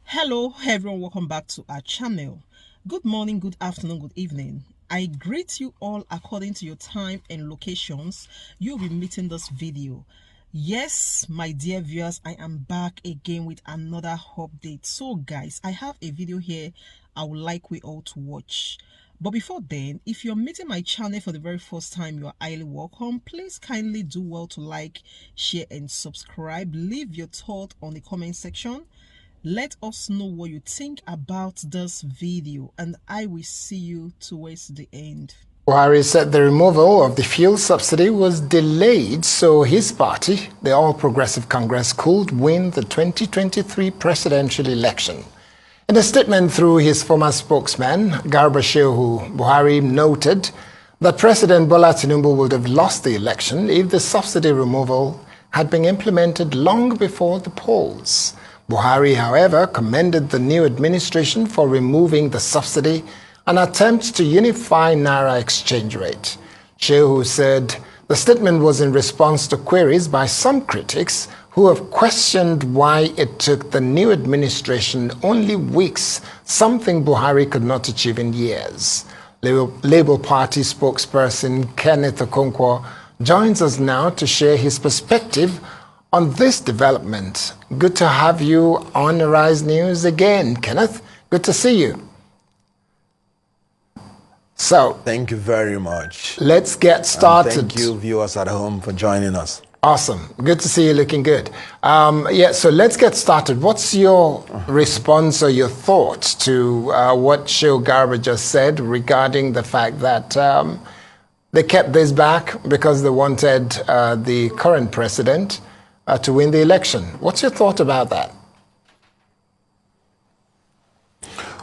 Hello everyone, welcome back to our channel. Good morning, good afternoon, good evening. I greet you all according to your time and locations you'll be meeting this video. Yes, my dear viewers, I am back again with another update. So guys, I have a video here I would like we all to watch. But before then, if you're meeting my channel for the very first time, you are highly welcome. Please kindly do well to like, share and subscribe. Leave your thought on the comment section. Let us know what you think about this video, and I will see you towards the end. Buhari said the removal of the fuel subsidy was delayed so his party, the All Progressive Congress, could win the 2023 presidential election. In a statement through his former spokesman, Garba Shehu, Buhari noted that President Bola Tinubu would have lost the election if the subsidy removal had been implemented long before the polls. Buhari, however, commended the new administration for removing the subsidy, an attempt to unify Naira exchange rate. Shehu said the statement was in response to queries by some critics who have questioned why it took the new administration only weeks, something Buhari could not achieve in years. Labour Party spokesperson Kenneth Okonkwo joins us now to share his perspective on this development. Good to have you on Arise News again, Kenneth. Good to see you. So, thank you very much. Let's get started. And thank you, viewers at home, for joining us. Awesome. Good to see you looking good. So let's get started. What's your response or your thoughts to what Shehu Garba just said regarding the fact that they kept this back because they wanted the current president to win the election? What's your thought about that?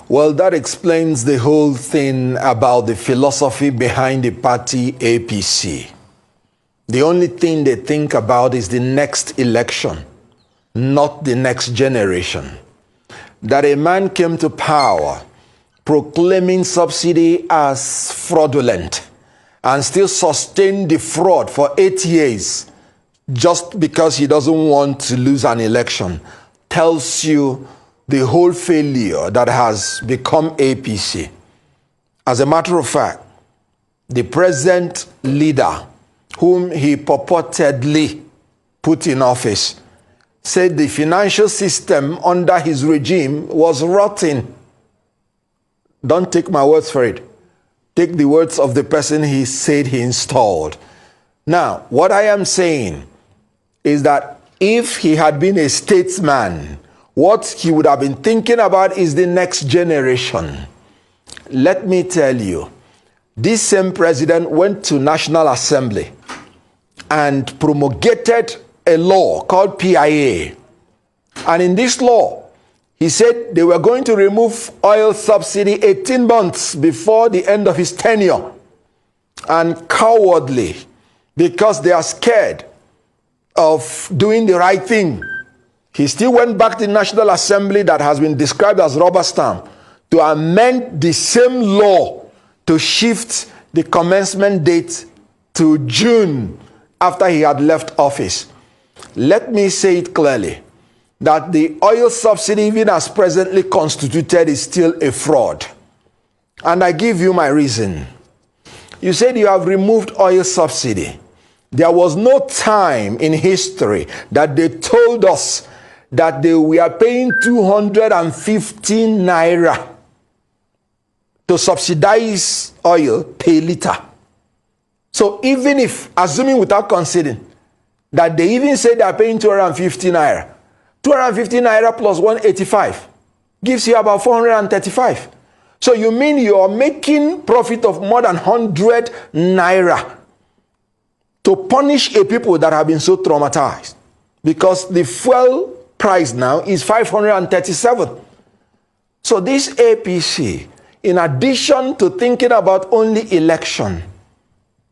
Well, that explains the whole thing about the philosophy behind the party APC. The only thing they think about is the next election, not the next generation. That a man came to power proclaiming subsidy as fraudulent and still sustained the fraud for 8 years just because he doesn't want to lose an election tells you the whole failure that has become APC. As a matter of fact, the present leader, whom he purportedly put in office, said the financial system under his regime was rotten. Don't take my words for it. Take the words of the person he said he installed. Now, what I am saying is that if he had been a statesman, what he would have been thinking about is the next generation. Let me tell you, this same president went to National Assembly and promulgated a law called PIA. And in this law, he said they were going to remove oil subsidy 18 months before the end of his tenure. And cowardly, because they are scared of doing the right thing, he still went back to the National Assembly that has been described as rubber stamp to amend the same law to shift the commencement date to June after he had left office. Let me say it clearly that the oil subsidy, even as presently constituted, is still a fraud. And I give you my reason. You said you have removed oil subsidy. There was no time in history that they told us that we are paying 215 naira to subsidize oil per liter. So even if, assuming without conceding, that they even say they are paying 250 naira, 250 naira plus 185 gives you about 435. So you mean you are making profit of more than 100 naira to punish a people that have been so traumatized, because the fuel price now is 537. So this APC, in addition to thinking about only election,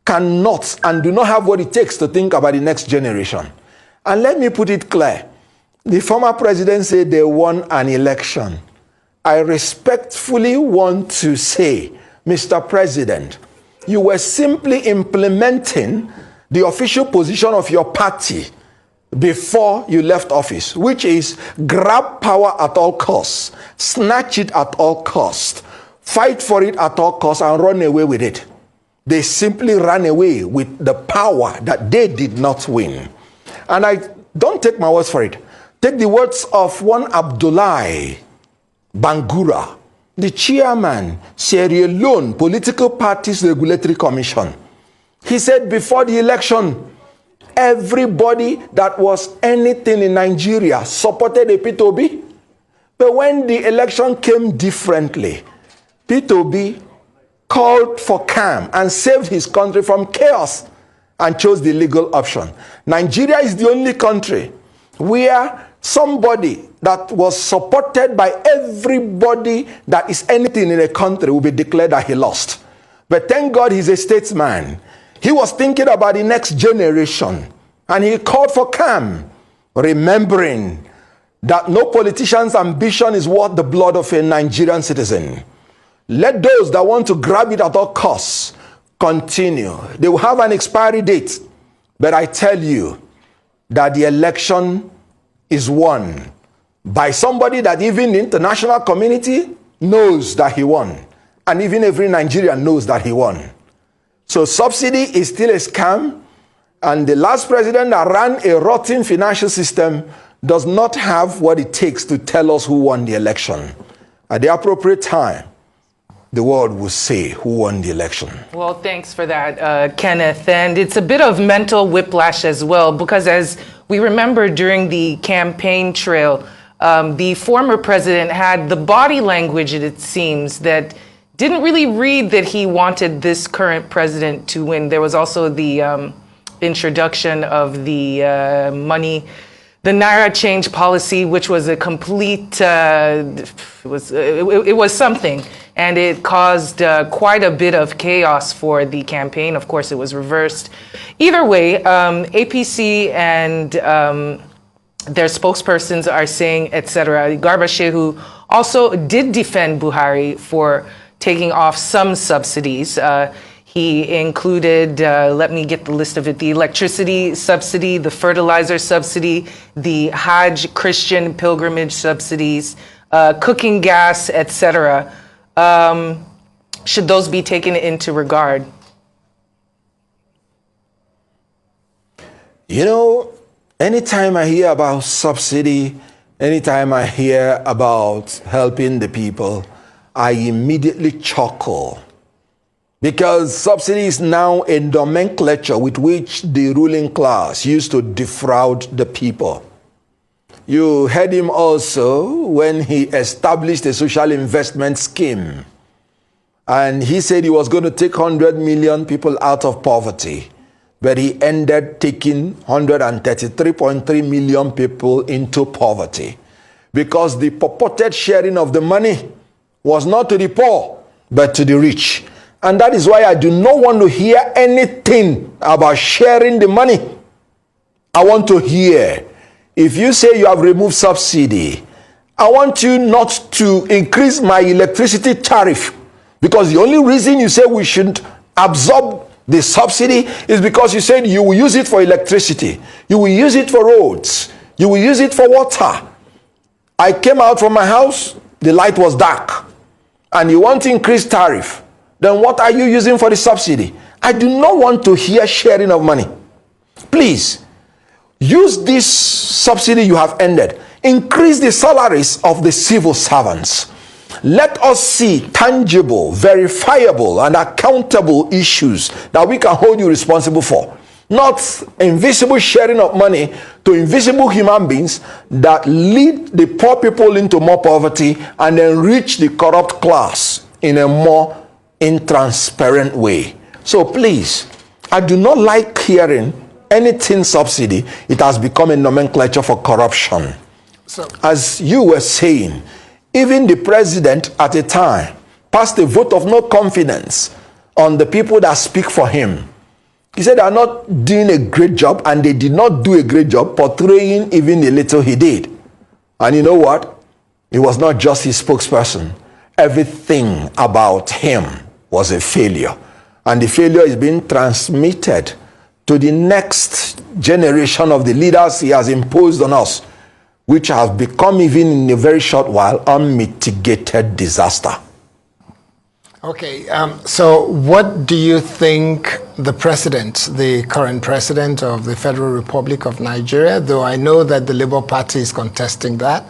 cannot and do not have what it takes to think about the next generation. And let me put it clear. The former president said they won an election. I respectfully want to say, Mr. President, you were simply implementing the official position of your party before you left office, which is grab power at all costs, snatch it at all costs, fight for it at all costs, and run away with it. They simply ran away with the power that they did not win. And I don't take my words for it. Take the words of one Abdullahi Bangura, the chairman, Sierra Leone Political Parties Regulatory Commission. He said before the election, everybody that was anything in Nigeria supported a P2B. But when the election came differently, P2B called for calm and saved his country from chaos and chose the legal option. Nigeria is the only country where somebody that was supported by everybody that is anything in a country will be declared that he lost. But thank God he's a statesman. He was thinking about the next generation, and he called for calm, remembering that no politician's ambition is worth the blood of a Nigerian citizen. Let those that want to grab it at all costs continue. They will have an expiry date, but I tell you that the election is won by somebody that even the international community knows that he won, and even every Nigerian knows that he won. So subsidy is still a scam, and the last president that ran a rotten financial system does not have what it takes to tell us who won the election. At the appropriate time, the world will say who won the election. Well, thanks for that, Kenneth. And it's a bit of mental whiplash as well, because as we remember during the campaign trail, the former president had the body language, it seems, that didn't really read that he wanted this current president to win. There was also the introduction of the money, the Naira change policy, which was a complete, it was something. And it caused quite a bit of chaos for the campaign. Of course, it was reversed. Either way, APC and their spokespersons are saying, etc. Garba Shehu also did defend Buhari for taking off some subsidies. He included, let me get the list of it, the electricity subsidy, the fertilizer subsidy, the Hajj Christian pilgrimage subsidies, cooking gas, etc. Should those be taken into regard? You know, anytime I hear about subsidy, anytime I hear about helping the people, I immediately chuckle. Because subsidy is now a nomenclature with which the ruling class used to defraud the people. You heard him also when he established a social investment scheme. And he said he was going to take 100 million people out of poverty. But he ended taking 133.3 million people into poverty. Because the purported sharing of the money was not to the poor, but to the rich. And that is why I do not want to hear anything about sharing the money. I want to hear, if you say you have removed subsidy, I want you not to increase my electricity tariff. Because the only reason you say we should absorb the subsidy is because you said you will use it for electricity. You will use it for roads. You will use it for water. I came out from my house, the light was dark. And you want to increase tariff. Then what are you using for the subsidy? I do not want to hear sharing of money. Please, use this subsidy you have ended. Increase the salaries of the civil servants. Let us see tangible, verifiable, and accountable issues that we can hold you responsible for. Not invisible sharing of money to invisible human beings that lead the poor people into more poverty and enrich the corrupt class in a more intransparent way. So please, I do not like hearing anything subsidy. It has become a nomenclature for corruption. So, as you were saying, even the president at a time passed a vote of no confidence on the people that speak for him. He said they are not doing a great job, and they did not do a great job portraying even the little he did. And you know what? It was not just his spokesperson. Everything about him was a failure. And the failure is being transmitted to the next generation of the leaders he has imposed on us, which have become, even in a very short while, unmitigated disaster. Okay, so what do you think the president, the current president of the Federal Republic of Nigeria, though I know that the Labour Party is contesting that,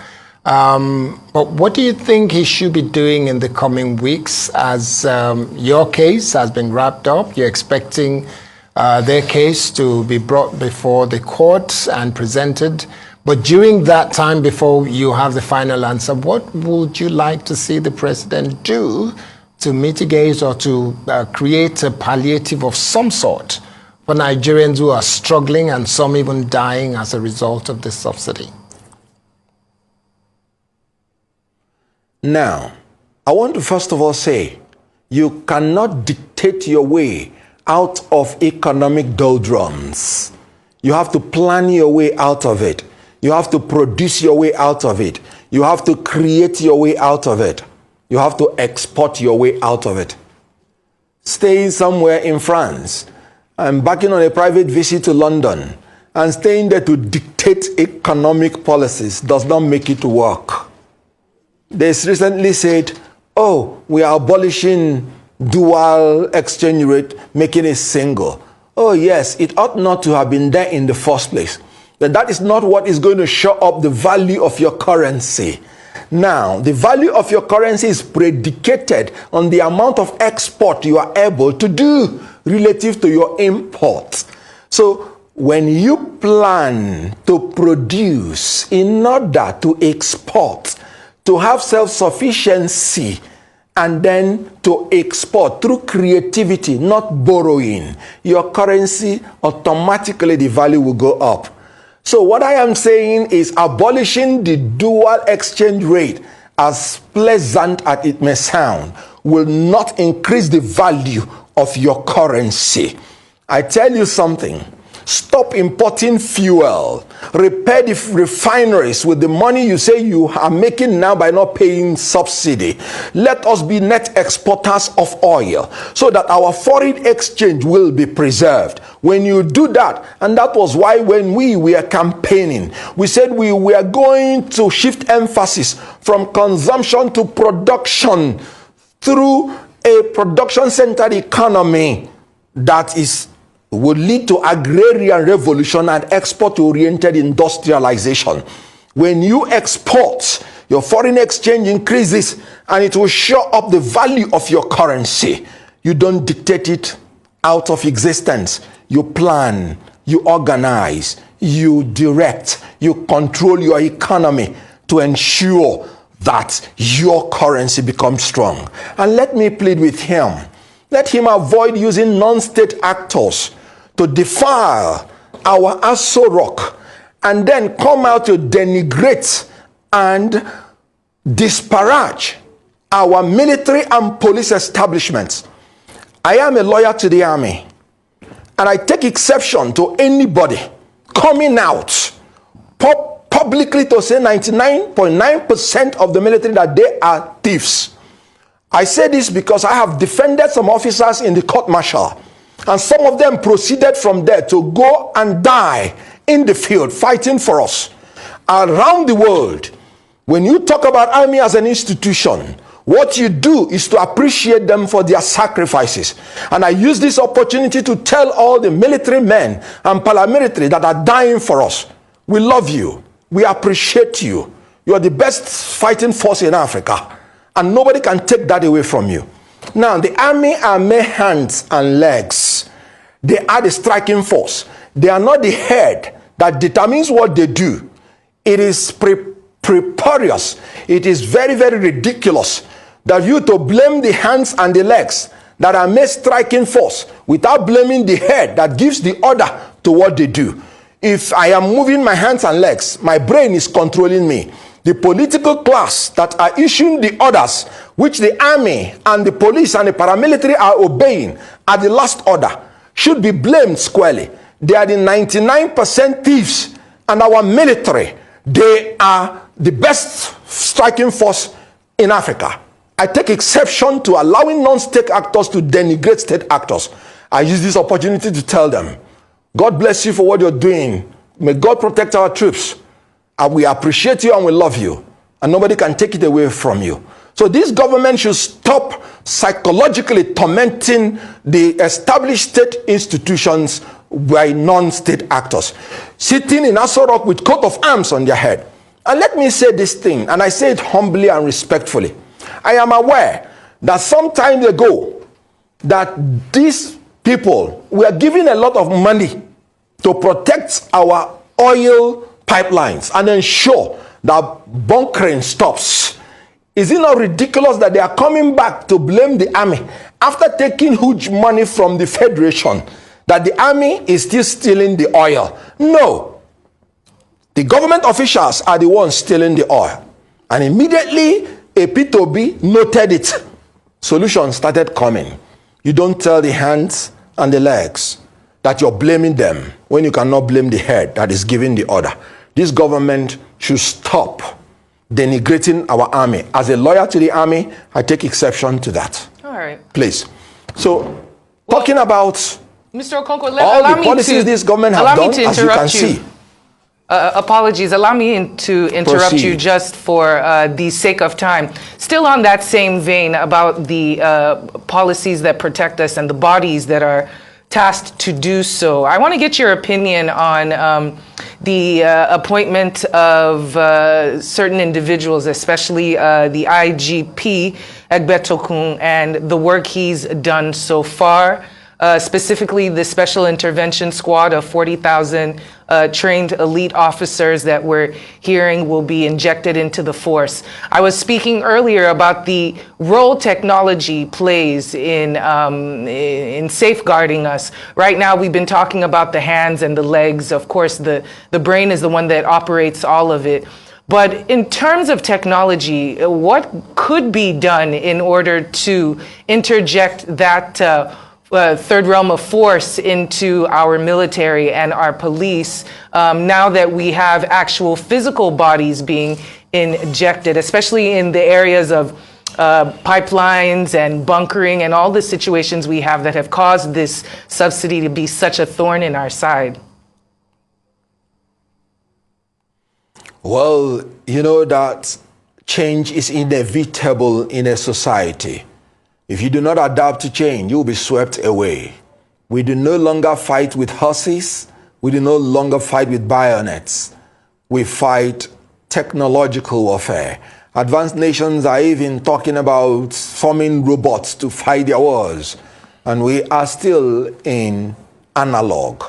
but what do you think he should be doing in the coming weeks as your case has been wrapped up? You're expecting their case to be brought before the courts and presented. But during that time, before you have the final answer, what would you like to see the president do to mitigate or to create a palliative of some sort for Nigerians who are struggling and some even dying as a result of this subsidy? Now, I want to first of all say, you cannot dictate your way out of economic doldrums. You have to plan your way out of it. You have to produce your way out of it. You have to create your way out of it. You have to export your way out of it. Staying somewhere in France, embarking on a private visit to London, and staying there to dictate economic policies does not make it work. They recently said, oh, we are abolishing dual exchange rate, making it single. Oh yes, it ought not to have been there in the first place. But that is not what is going to show up the value of your currency. Now, the value of your currency is predicated on the amount of export you are able to do relative to your import. So, when you plan to produce in order to export, to have self-sufficiency, and then to export through creativity, not borrowing, your currency, automatically the value will go up. So what I am saying is abolishing the dual exchange rate, as pleasant as it may sound, will not increase the value of your currency. I tell you something. Stop importing fuel. Repair the refineries with the money you say you are making now by not paying subsidy. Let us be net exporters of oil so that our foreign exchange will be preserved. When you do that, and that was why when we were campaigning, we said we were going to shift emphasis from consumption to production through a production-centered economy that would lead to agrarian revolution and export-oriented industrialization. When you export, your foreign exchange increases and it will show up the value of your currency. You don't dictate it out of existence. You plan, you organize, you direct, you control your economy to ensure that your currency becomes strong. And let me plead with him. Let him avoid using non-state actors to defile our Aso-Rock and then come out to denigrate and disparage our military and police establishments. I am a lawyer to the army, and I take exception to anybody coming out publicly to say 99.9% of the military that they are thieves. I say this because I have defended some officers in the court-martial, and some of them proceeded from there to go and die in the field fighting for us. Around the world, when you talk about army as an institution, what you do is to appreciate them for their sacrifices. And I use this opportunity to tell all the military men and paramilitary that are dying for us, we love you, we appreciate you, you are the best fighting force in Africa, and nobody can take that away from you. Now, the army are mere hands and legs. They are the striking force. They are not the head that determines what they do. It is preposterous. It is very, very ridiculous that you to blame the hands and the legs that are mere striking force without blaming the head that gives the order to what they do. If I am moving my hands and legs, my brain is controlling me. The political class that are issuing the orders, which the army and the police and the paramilitary are obeying at the last order, should be blamed squarely. They are the 99% thieves, and our military, they are the best striking force in Africa. I take exception to allowing non-state actors to denigrate state actors. I use this opportunity to tell them, God bless you for what you're doing. May God protect our troops. And we appreciate you and we love you. And nobody can take it away from you. So this government should stop psychologically tormenting the established state institutions by non-state actors, sitting in Aso-Rock with coat of arms on their head. And let me say this thing, and I say it humbly and respectfully. I am aware that some time ago, that these people were given a lot of money to protect our oil pipelines and ensure that bunkering stops. Is it not ridiculous that they are coming back to blame the army after taking huge money from the Federation, that the army is still stealing the oil? No. The government officials are the ones stealing the oil. And immediately, a P2B noted it. Solutions started coming. You don't tell the hands and the legs that you're blaming them when you cannot blame the head that is giving the order. This government should stop denigrating our army. As a lawyer to the army, I take exception to that. All right. Please. So, talking about Mr. Okonkwo, all the policies this government has done, as you can see. Apologies. Allow me to interrupt you just for the sake of time. Still on that same vein about the policies that protect us and the bodies that are tasked to do so, I want to get your opinion on the appointment of certain individuals, especially the IGP, Egbetokun, and the work he's done so far. Specifically the Special Intervention Squad of 40,000 trained elite officers that we're hearing will be injected into the force. I was speaking earlier about the role technology plays in safeguarding us. Right now, we've been talking about the hands and the legs. Of course, the brain is the one that operates all of it. But in terms of technology, what could be done in order to interject that third realm of force into our military and our police now that we have actual physical bodies being injected, especially in the areas of pipelines and bunkering and all the situations we have that have caused this subsidy to be such a thorn in our side? Well, you know that change is inevitable in a society. If you do not adapt to change, you will be swept away. We do no longer fight with horses. We do no longer fight with bayonets. We fight technological warfare. Advanced nations are even talking about forming robots to fight their wars. And we are still in analog.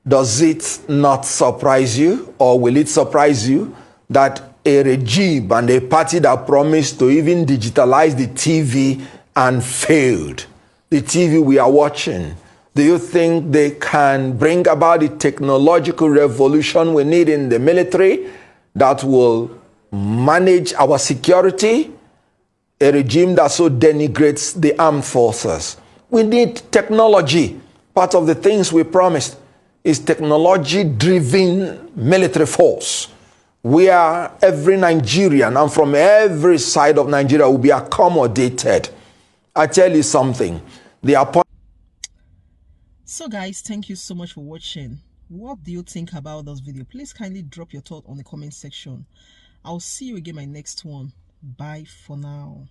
Does it not surprise you, or will it surprise you, that a regime and a party that promised to even digitalize the TV and failed? The TV we are watching, do you think they can bring about the technological revolution we need in the military that will manage our security? A regime that so denigrates the armed forces. We need technology. Part of the things we promised is technology-driven military force, where every Nigerian and from every side of Nigeria will be accommodated. I tell you something. So guys, thank you so much for watching. What do you think about this video? Please kindly drop your thought on the comment section. I'll see you again in my next one. Bye for now.